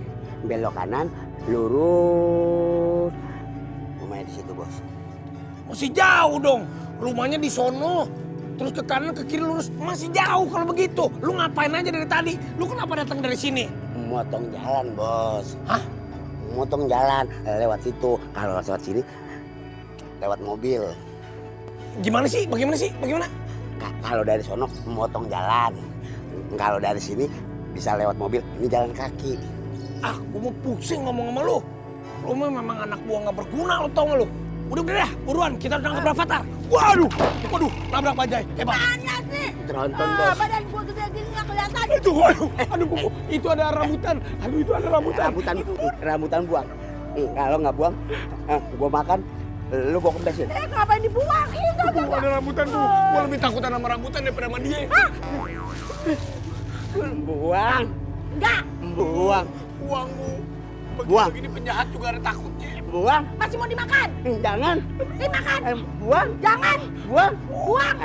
belok kanan, lurus. Rumahnya di situ, bos. Masih jauh dong. Rumahnya di sono. Terus ke kanan, ke kiri, lurus. Masih jauh kalau begitu. Lu ngapain aja dari tadi? Lu kenapa datang dari sini? Motong jalan, bos. Hah? Motong jalan lewat situ. Kalau lewat sini, lewat mobil. Gimana sih? Bagaimana? Kalau dari sono motong jalan. Kalau dari sini bisa lewat mobil. Ini jalan kaki. Gua mau pusing ngomong sama lu. Lu memang anak buah nggak berguna, lu tau nggak lu? Udah dah, buruan kita nangkep Rafathar. Waduh, nabrak bajai. Hebat. Banyak nih. Tronton, bos. Badan gua gede gini nggak kelihatan. Itu, aduh, Pupu. Itu ada rambutan. Aduh, itu ada rambutan. Rambutan buang. Kalau nggak buang, gua makan. Lu bawa ke bensin. Ngapain dibuang? Itu ada rambutan tuh. Gua lebih takutan sama rambutan daripada sama dia. Buang. Enggak. Buang. Buang. Begini penjahat juga ada takutnya. Buang. Masih mau dimakan? Jangan. Dimakan. Buang. Jangan. Buang. Buang.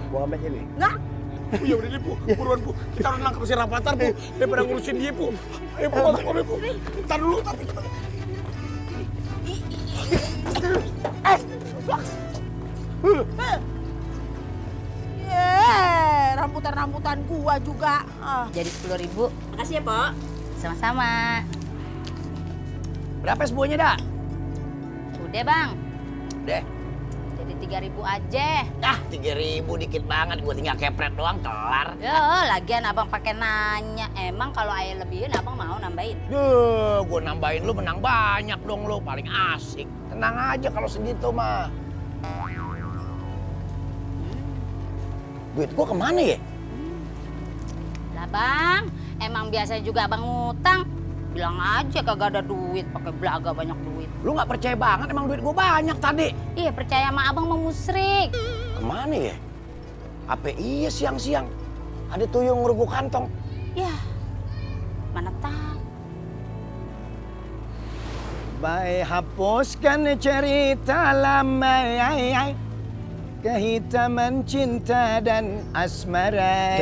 Buang sampai sini. Enggak. Ya udah deh, Bu. Buruan, Bu. Kita harus nangkep si Rafathar, Bu. Daripada ngurusin dia, Bu. Ayo, Bu, masuk mobil, Bu. Ntar dulu, tapi gimana? Rambutan gua juga. Jadi 10.000. Makasih ya, Pok. Sama-sama. Berapa sebuahnya, dak? Udah, Bang. Udah. Jadi 3.000 aja. 3.000 dikit banget. Gua tinggal kepret doang, kelar. Lagian abang pakai nanya. Emang kalau ayah lebihin, abang mau nambahin? Gua nambahin lu menang banyak dong lu. Paling asik. Tenang aja kalau segitu mah. Duit gua kemana ya? Lah bang, emang biasa juga abang ngutang. Bilang aja kagak ada duit, pakai belaga banyak duit. Lu nggak percaya banget emang duit gua banyak tadi. Iya percaya sama abang mau musrik. Kemana ya? Apa iya siang-siang ada tuyul ngeruguk kantong? Ya, mana tahu. Baik hapuskan cerita lama kehitaman cinta dan asmara.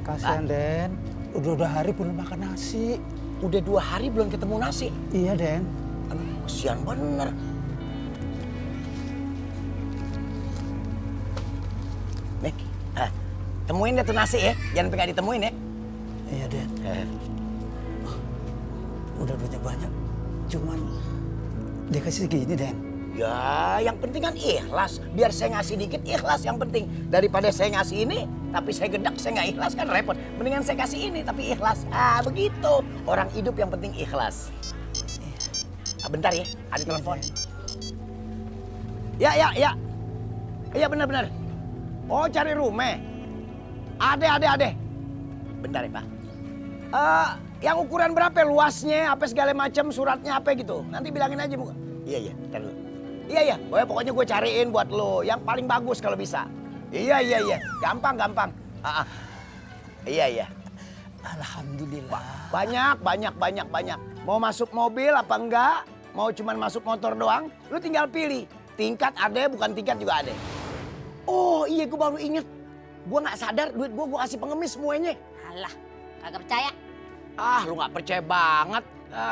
Kasihan Den, udah 2 hari belum makan nasi. Udah 2 hari belum ketemu nasi? Iya Den. Aduh, kesian bener. Nih, temuin deh tuh nasi ya, jangan pengen ditemuin ya. Iya Den. Udah duitnya banyak, cuman dia kasih segini Den. Ya, yang penting kan ikhlas. Biar saya ngasih dikit, ikhlas yang penting. Daripada saya ngasih ini, tapi saya gedak, saya nggak ikhlas kan repot. Mendingan saya kasih ini, tapi ikhlas. Begitu. Orang hidup yang penting ikhlas. Bentar ya, ada telepon. Ya. Iya benar. Oh, cari rumah. Ade. Bentar ya, Pak. Yang ukuran berapa? Luasnya, apa segala macam, suratnya apa gitu. Nanti bilangin aja muka. Iya, ntar dulu. Iya, pokoknya gue cariin buat lo yang paling bagus kalau bisa. Iya. Gampang. Iya. Alhamdulillah. Banyak. Mau masuk mobil apa enggak? Mau cuman masuk motor doang? Lu tinggal pilih. Tingkat ada, bukan tingkat juga ada. Oh iya, gue baru inget. Gue nggak sadar duit gue kasih pengemis semuanya. Alah, kagak percaya. Ah, lu nggak percaya banget.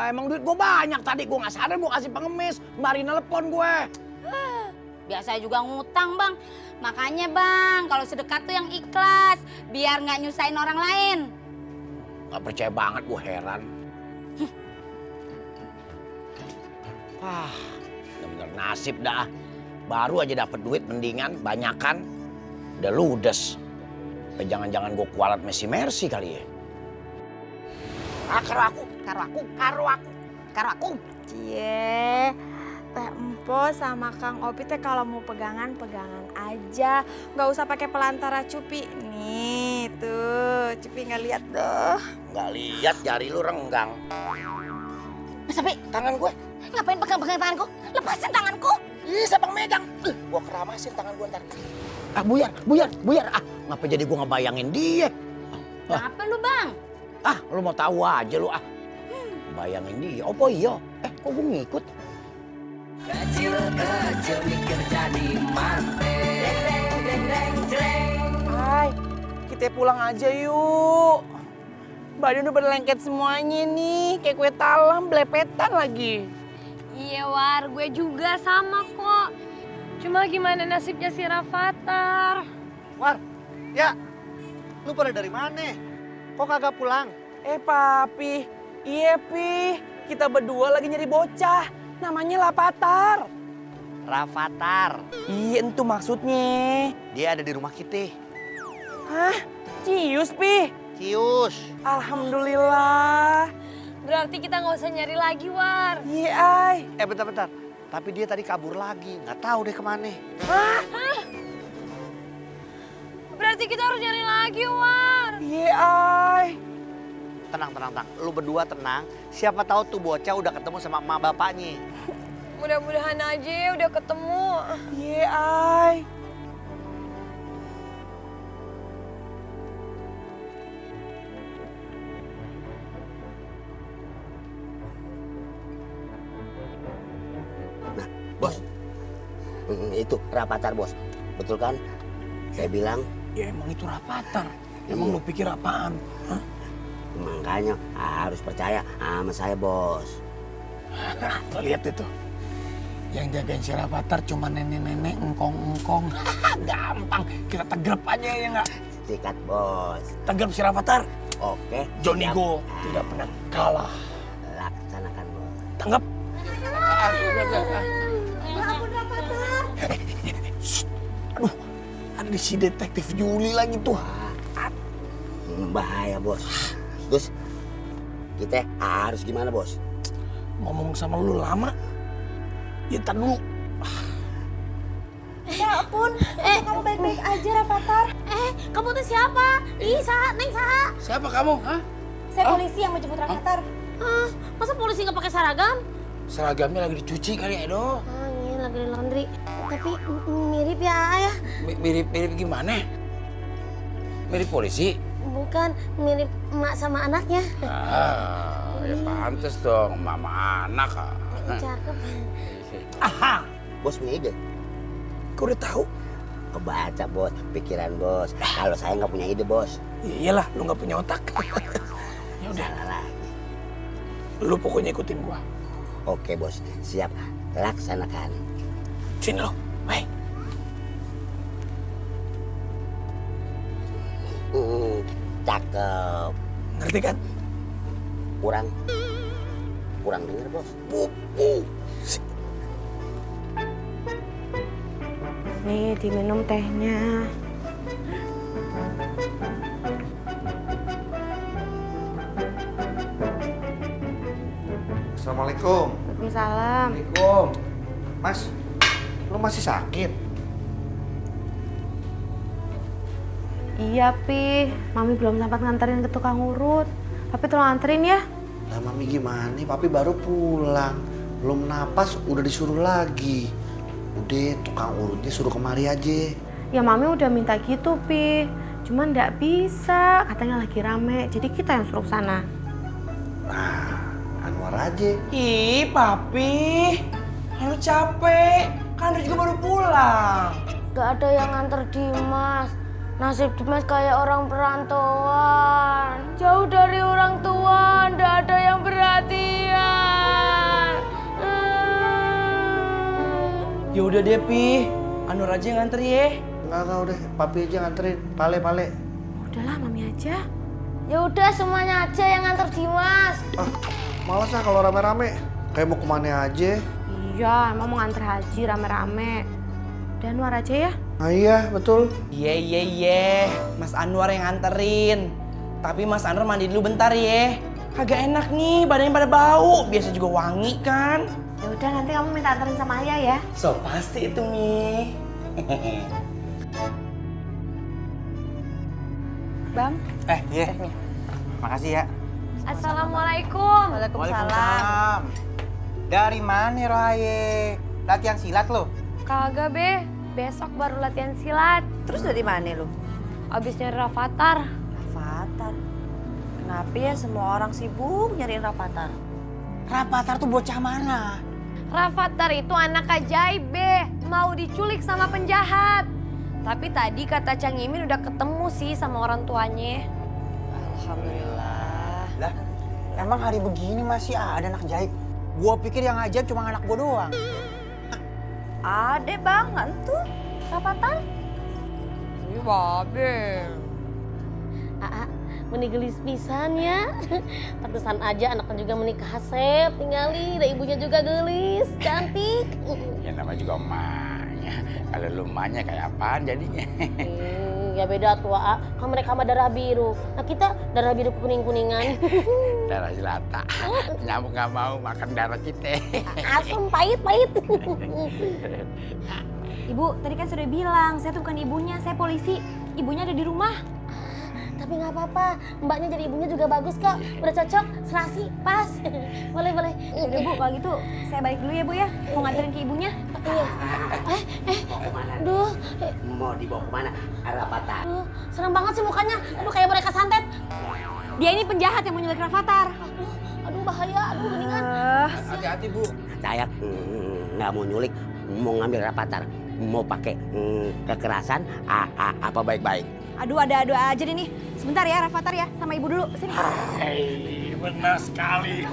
Emang duit gue banyak tadi, gue nggak sadar gue kasih pengemis. Mari nelpon gue. Biasa juga ngutang, Bang. Makanya, Bang, kalau sedekah tuh yang ikhlas, biar nggak nyusahin orang lain. Nggak percaya banget, gue heran. Wah, bener-bener nasib dah. Baru aja dapet duit mendingan, banyakan. Udah ludes. Jangan-jangan gue kualat Messi Mercy kali ya. Karo aku. Cie, Teh Empo sama Kang Opi teh kalau mau pegangan aja, nggak usah pakai pelantara Cupi. Nih tuh, Cupi nggak lihat doh. Nggak lihat, jari lu renggang. Mas Opi, Tangan gue. ngapain pegang-pegang tanganku? Lepasin tanganku. Ih, siapa megang? Gue keramasin tangan gue ntar. Ah, buyar. Ah, ngapa jadi gue ngebayangin dia? Kenapa lu, Bang? Ah, lu mau tahu aja lu ah. Bayangin dia. Apa iya? Kok gue ngikut? Kecil mikir jadi mante. Hai, kita pulang aja yuk. Badan udah berlengket semuanya nih, kayak kue talam, belepetan lagi. Iya War, gue juga sama kok. Cuma gimana nasibnya si Rafathar? War, ya, lu pada dari mana? Kok kagak pulang? Papi, iya Pi, kita berdua lagi nyari bocah, namanya Rafathar. Rafathar. Iya, itu maksudnya. Dia ada di rumah kita. Hah? Cius, Pi? Cius. Alhamdulillah. Berarti kita nggak usah nyari lagi, War. Iya, Ay. Bentar. Tapi dia tadi kabur lagi, nggak tahu deh kemana. Hah? Berarti kita harus nyari lagi, War. Iya, Ay. Tenang. Lu berdua tenang. Siapa tahu tuh bocah udah ketemu sama emak bapaknya. Mudah-mudahan aja udah ketemu. Iya, Ay. Bos, itu Rafathar bos, betul kan? Saya bilang. Ya emang itu Rafathar. Emang lu pikir apaan? Hah? Makanya harus percaya sama saya bos. Lihat itu. Yang jagain si Rafathar cuma nenek-nenek engkong-engkong. Gampang, kita tegrep aja ya nggak? Sikat bos. Tegrep si Rafathar. Oke. Johnny Go tidak pernah kalah. Laksanakan bos. Tanggap. Aduh, ada di si detektif Juli lagi tuh. Bahaya bos. Terus kita harus gimana bos? Ngomong sama lu lama. Ya ntar dulu. Ya ampun, kamu baik-baik aja Rafathar. Kamu tuh siapa? Ih, Saha, Neng Saha. Siapa kamu? Hah? Saya polisi yang mau jemput Rafathar. Masa polisi nggak pakai seragam? Seragamnya lagi dicuci kali Edo. Iya, lagi di laundry. Tapi mirip ya, Ayah. Mirip gimana? Mirip polisi? Bukan, mirip emak sama anaknya. Ya pantes dong, mama anak. Cakep. Aha, bos punya ide. Kau udah tahu? Kebaca bos, pikiran bos. Kalau saya nggak punya ide bos. Iyalah, lu nggak punya otak. Ya udah. Lu pokoknya ikutin gua. Oke bos, siap. Laksanakan. Sini lo, baik. Cakep. Ngerti kan? Kurang denger bos. Nih, diminum tehnya. Assalamualaikum. Waalaikumsalam. Waalaikumsalam. Mas, lu masih sakit? Iya, Pi. Mami belum sempat nganterin ke tukang urut. Papi tolong anterin ya. Lah Mami gimana? Papi baru pulang. Belum napas udah disuruh lagi. Udah tukang urutnya suruh kemari aja. Ya Mami udah minta gitu, Pi. Cuman nggak bisa, katanya lagi rame. Jadi kita yang suruh sana. Nah, Anwar aja. Ih, Papi. Lu capek. Kan Andre juga baru pulang. Gak ada yang nganter Dimas. Nasib Dimas kayak orang perantauan. Jauh dari orang tua, nggak ada yang perhatian. Ya udah deh, Pi. Anwar aja yang nganter ya. Enggak udah, Papi aja nganterin. Pale. Udahlah, Mami aja. Ya udah semuanya aja yang nganter Dimas. Males lah kalau rame-rame. Kayak mau kemana aja. Iya, emang mau nganter haji rame-rame. Dan Anwar aja ya. Ah iya, betul. Iya. Mas Anwar yang nganterin. Tapi Mas Anwar mandi dulu bentar ya. Kagak enak nih, badannya pada bau. Biasa juga wangi kan. Ya udah, nanti kamu minta anterin sama Ayah ya. So, pasti itu, Mi. Bang. Iya. Makasih ya. Assalamualaikum. Waalaikumsalam. Dari mana Rohaye? Latihan silat lo? Kagak be, besok baru latihan silat. Terus dari mana lu? Abis nyari Rafathar. Rafathar? Kenapa ya semua orang sibuk nyariin Rafathar? Rafathar tuh bocah mana? Rafathar itu anak ajaib be, mau diculik sama penjahat. Tapi tadi kata Cang Imin udah ketemu sih sama orang tuanya. Alhamdulillah. Lah, emang hari begini masih ada anak jaib? Gua pikir yang ajaib cuma anak gua doang. Ada banget tuh Rafathar. Iya babe. Menigelis pisan ya. Pantesan aja anaknya juga menikah Hasep, tinggali, dan ibunya juga gelis, cantik. Ya namanya juga emaknya. Kalau lu emaknya kayak apaan jadinya? Ya beda tuh, kan mereka mah darah biru. Nah kita darah biru kuning-kuningan. Darah jelata. Nyamuk gak mau makan darah kita. Asam pahit. Ibu, tadi kan sudah bilang, saya tuh bukan ibunya, saya polisi. Ibunya ada di rumah. Tapi nggak apa-apa, mbaknya jadi ibunya juga bagus kok. Udah cocok, serasi, pas. Boleh. Udah Bu, kalau gitu saya balik dulu ya Bu ya. Mau nganterin ke ibunya. Iya. Mau kemana? Duh. Mau dibawa kemana? Rafathar. Aduh, serem banget sih mukanya. Aduh kayak mereka santet. Dia ini penjahat yang mau nyulik Rafathar. Aduh bahaya, aduh mendingan. Hati-hati Bu. Saya nggak mau nyulik, mau ngambil Rafathar. Mau pakai kekerasan apa baik-baik? Aduh, ada aja deh nih. Sebentar ya Rafathar ya, sama ibu dulu. Sini. Benar sekali.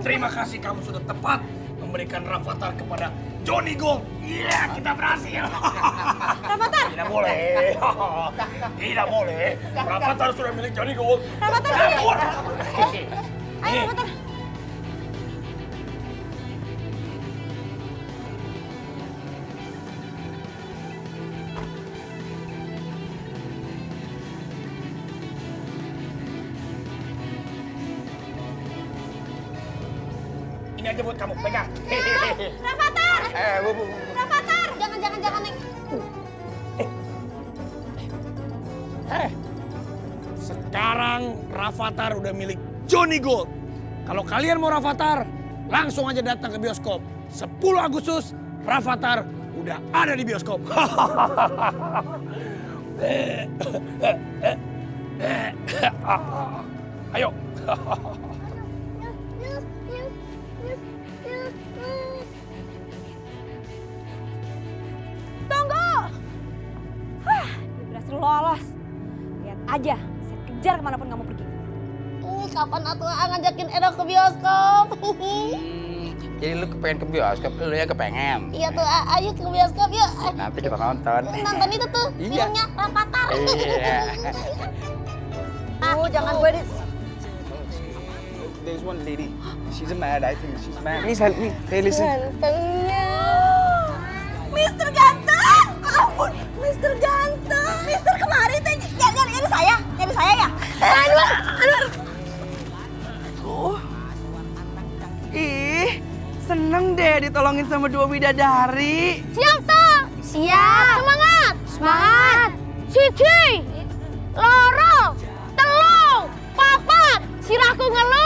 Terima kasih kamu sudah tepat memberikan Rafathar kepada Johnny Gold. Iya, kita berhasil. Rafathar. Tidak boleh. Tidak boleh. Rafathar sudah milik Johnny Gold. Rafathar sini. Ayo Rafathar. Ini aja buat kamu, pegang. Rafathar. Bu. Rafathar. Jangan nih. Sekarang Rafathar udah milik Johnny Gold. Kalau kalian mau Rafathar, langsung aja datang ke bioskop. 10 Agustus, Rafathar udah ada di bioskop. Ayo. Tunggu. Dia berhasil lolos. Lihat aja, saya kejar kemanapun kamu pergi. Kapan atuh ngajakin Edo ke bioskop? Jadi lu kepengen ke bioskop, lu yang kepengen. Iya tuh, ayo ke bioskop yuk. Nanti kita nonton. Nonton itu tuh, filmnya Rafathar. Iya. Jangan gue di... There's one lady. She's mad. I think she's mad. Please help me. Hey, listen. Gantengnya. Mister Ganteng! Ampun, Mister Ganteng! Mister kemari teh, nyari saya ya? Anwar! Ih, seneng deh ditolongin sama 2 bidadari. Siap toh? Siap. Semangat. Semangat. Siji, loro, telu, papat. hubungan lo